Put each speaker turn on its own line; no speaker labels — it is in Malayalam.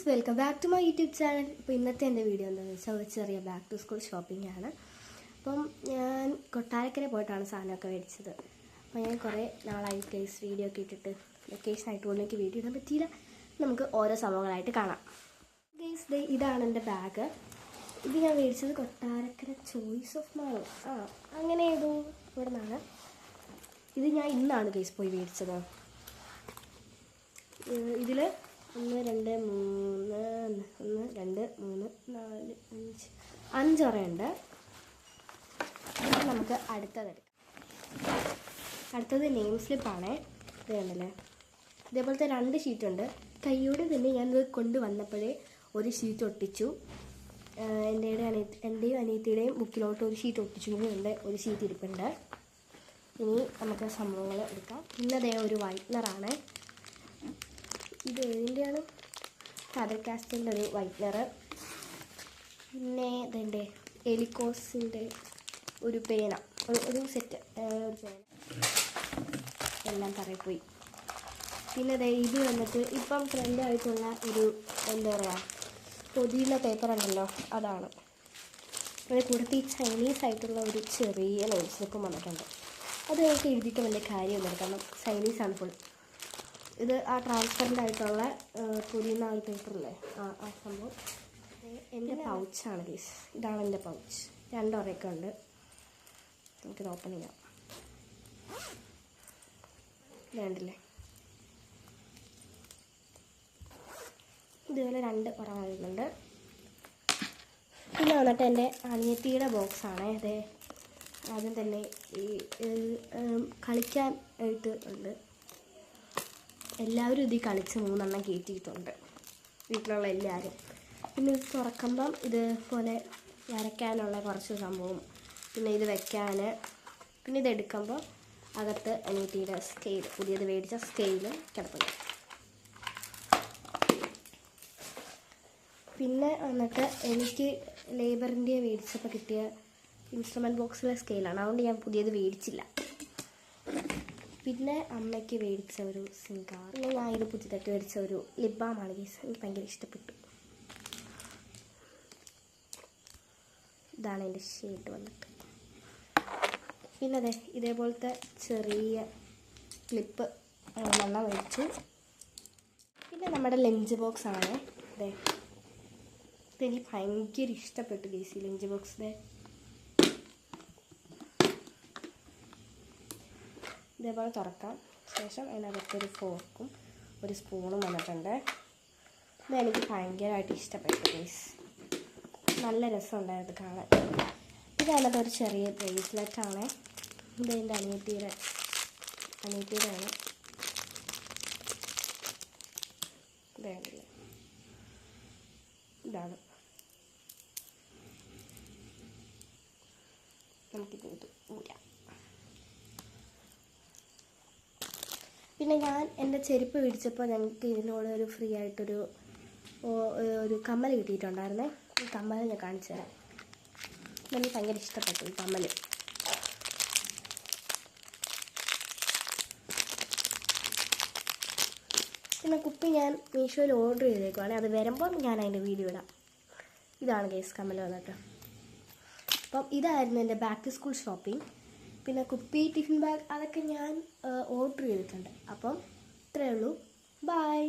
Welcome back to my YouTube channel. അപ്പോൾ ഇന്നത്തെ എൻ്റെ വീഡിയോ എന്താണെന്ന് വെച്ചാൽ ഒരു ചെറിയ ബാക്ക് ടു സ്കൂൾ ഷോപ്പിംഗ് ആണ്. അപ്പം ഞാൻ കൊട്ടാരക്കര പോയിട്ടാണ് സാധനമൊക്കെ മേടിച്ചത്. അപ്പോൾ ഞാൻ കുറേ നാളായി ഗൈസ് വീഡിയോ ഒക്കെ ഇട്ടിട്ട് വെക്കേഷനായിട്ട് പോലും എനിക്ക് വീഡിയോ ഇടാൻ പറ്റിയില്ല. നമുക്ക് ഓരോ സംഭവങ്ങളായിട്ട് കാണാം. ഗൈസ് ഇതാണ് എൻ്റെ ബാഗ്. ഇത് ഞാൻ മേടിച്ചത് കൊട്ടാരക്കര ചോയ്സ് ഓഫ് മാൾ അങ്ങനെ ഏതോ ഇവിടെ നിന്നാണ്. ഇത് ഞാൻ ഇന്നാണ് ഗൈസ് പോയി മേടിച്ചത്. ഇതിൽ 1 2 3 4 5 ഉറയുണ്ട്. നമുക്ക് അടുത്തതെടുക്കാം. അടുത്തത് നെയിം സ്ലിപ്പാണേ. ഇത് കണ്ടല്ലേ, ഇതേപോലത്തെ 2 ഷീറ്റുണ്ട്. കയ്യോടെ തന്നെ ഞാനിത് കൊണ്ടുവന്നപ്പോഴേ ഒരു ഷീറ്റ് ഒട്ടിച്ചു. എൻ്റെയും അനിയത്തിയുടെയും ബുക്കിലോട്ട് ഒരു ഷീറ്റ് ഒട്ടിച്ചു. ഇനിയുണ്ട് ഒരു ഷീറ്റ് ഇരിപ്പുണ്ട്. ഇനി നമുക്ക് സംഭവങ്ങൾ എടുക്കാം. ഇന്നതേ ഒരു വൈറ്റ്നറാണ്. ഇത് ഏതിൻ്റെയാണ്? ഫാദർ കാസ്റ്റലിൻ്റെ ഒരു വൈറ്റ്നർ. പിന്നെ ഇതെൻ്റെ എലിക്കോസിൻ്റെ ഒരു പേന, ഒരു സെറ്റ് ഒരു പേന എല്ലാം തറയിൽ. പിന്നെ ഇത് വന്നിട്ട് ഇപ്പം ട്രെൻഡായിട്ടുള്ള ഒരു എന്താ പറയുക പൊതിയുന്ന പേപ്പർ ഉണ്ടല്ലോ, അതാണ്. അത് കൂടത്തെ ഈ ചൈനീസ് ആയിട്ടുള്ള ഒരു ചെറിയ നെയിം സ്ലിപ്പും വന്നിട്ടുണ്ട്. അത് നമുക്ക് എഴുതിയിട്ട് വലിയ കാര്യമൊന്നുമില്ല, കാരണം ചൈനീസാണ് ഫുൾ. ഇത് ആ ട്രാൻസ്പെറൻ്റ് ആയിട്ടുള്ള പൊതിയുന്ന ഒരു പേപ്പറില്ലേ, ആ സംഭവം. എൻ്റെ പൗച്ചാണ് ഗൈസ്. ഇതാണ് എൻ്റെ പൗച്ച്. 2 ഉറയൊക്കെ ഉണ്ട്. നമുക്കിത് ഓപ്പൺ ചെയ്യാം. വേണ്ടില്ലേ, ഇതുപോലെ 2 ഉറ വരുന്നുണ്ട്. പിന്നെ വന്നിട്ട് എൻ്റെ അനിയത്തിയുടെ ബോക്സാണ്. അതെ, ആദ്യം തന്നെ ഈ കളിക്കാൻ ആയിട്ട് ഉണ്ട്. എല്ലാവരും ഇതിൽ കളിച്ച് 3 എണ്ണം കയറ്റിയിട്ടുണ്ട്, വീട്ടിലുള്ള എല്ലാവരും. പിന്നെ ഇത് തുറക്കുമ്പം ഇതുപോലെ വരയ്ക്കാനുള്ള കുറച്ച് സംഭവം, പിന്നെ ഇത് വെക്കാൻ, പിന്നെ ഇതെടുക്കുമ്പോൾ അകത്ത് അനിയത്തിയുടെ സ്കെയിൽ, പുതിയത് മേടിച്ച സ്കെയിൽ കിടപ്പുണ്ട്. പിന്നെ വന്നിട്ട് എനിക്ക് ലേബറിൻ്റെ മേടിച്ചപ്പോൾ കിട്ടിയ ഇൻസ്ട്രുമെൻറ്റ് ബോക്സിലെ സ്കെയിലാണ്, അതുകൊണ്ട് ഞാൻ പുതിയത് മേടിച്ചില്ല. പിന്നെ അമ്മയ്ക്ക് മേടിച്ച ഒരു സിംഗാർ. പിന്നെ ഞാൻ ഇത് പുതിയതായിട്ട് മേടിച്ച ഒരു ലിപ് ബാമാണ് ഗൈസ്. എനിക്ക് ഭയങ്കര ഇഷ്ടപ്പെട്ടു. ഇതാണ് എൻ്റെ ഷെയ്ഡ് വന്നിട്ട്. പിന്നെ അതെ ഇതേപോലത്തെ ചെറിയ ക്ലിപ്പ് വെള്ളം മേടിച്ചു. പിന്നെ നമ്മുടെ ലഞ്ച് ബോക്സാണ്. അതെ, ഇതെനിക്ക് ഭയങ്കര ഇഷ്ടപ്പെട്ടു ഗൈസ്, ഈ ലഞ്ച് ബോക്സ്. ഇതേപോലെ തുറക്കാം. ശേഷം അതിനകത്തൊരു ഫോർക്കും ഒരു സ്പൂണും വന്നിട്ടുണ്ട്. ഇതെനിക്ക് ഭയങ്കരമായിട്ട് ഇഷ്ടപ്പെട്ടു ഗൈസ്. നല്ല രസമുണ്ടായിരുന്നു കാണാൻ. ഇതിനകത്ത് ഒരു ചെറിയ ബ്രേസ്ലെറ്റാണ്. ഇതെൻ്റെ അനിയത്തിയുടെയാണ്. ഇതാണ്. നമുക്കിത് ഊരാം. പിന്നെ ഞാൻ എൻ്റെ ചെരുപ്പ് പിടിച്ചപ്പോൾ ഞങ്ങൾക്ക് ഇതിനോട് ഒരു ഫ്രീ ആയിട്ടൊരു കമ്മൽ കിട്ടിയിട്ടുണ്ടായിരുന്നേ. ഈ കമ്മൽ ഞാൻ കാണിച്ചു തരാം. എനിക്ക് ഭയങ്കര ഇഷ്ടപ്പെട്ടു ഈ കമ്മൽ. പിന്നെ കുപ്പി ഞാൻ മീഷോയിൽ ഓർഡർ ചെയ്തേക്കുവാണ്. അത് വരുമ്പം ഞാൻ അതിൻ്റെ വീഡിയോ ഇടാം. ഇതാണ് ഗൈസ് കമ്മൽ വന്നിട്ട്. അപ്പം ഇതായിരുന്നു എൻ്റെ ബാക്ക് ടു സ്കൂൾ ഷോപ്പിംഗ്. പിന്നെ കുപ്പി, ടിഫിൻ ബാഗ് അതൊക്കെ ഞാൻ ഓർഡർ ചെയ്തിട്ടുണ്ട്. അപ്പം ഇത്രയേ ഉള്ളൂ. ബൈ.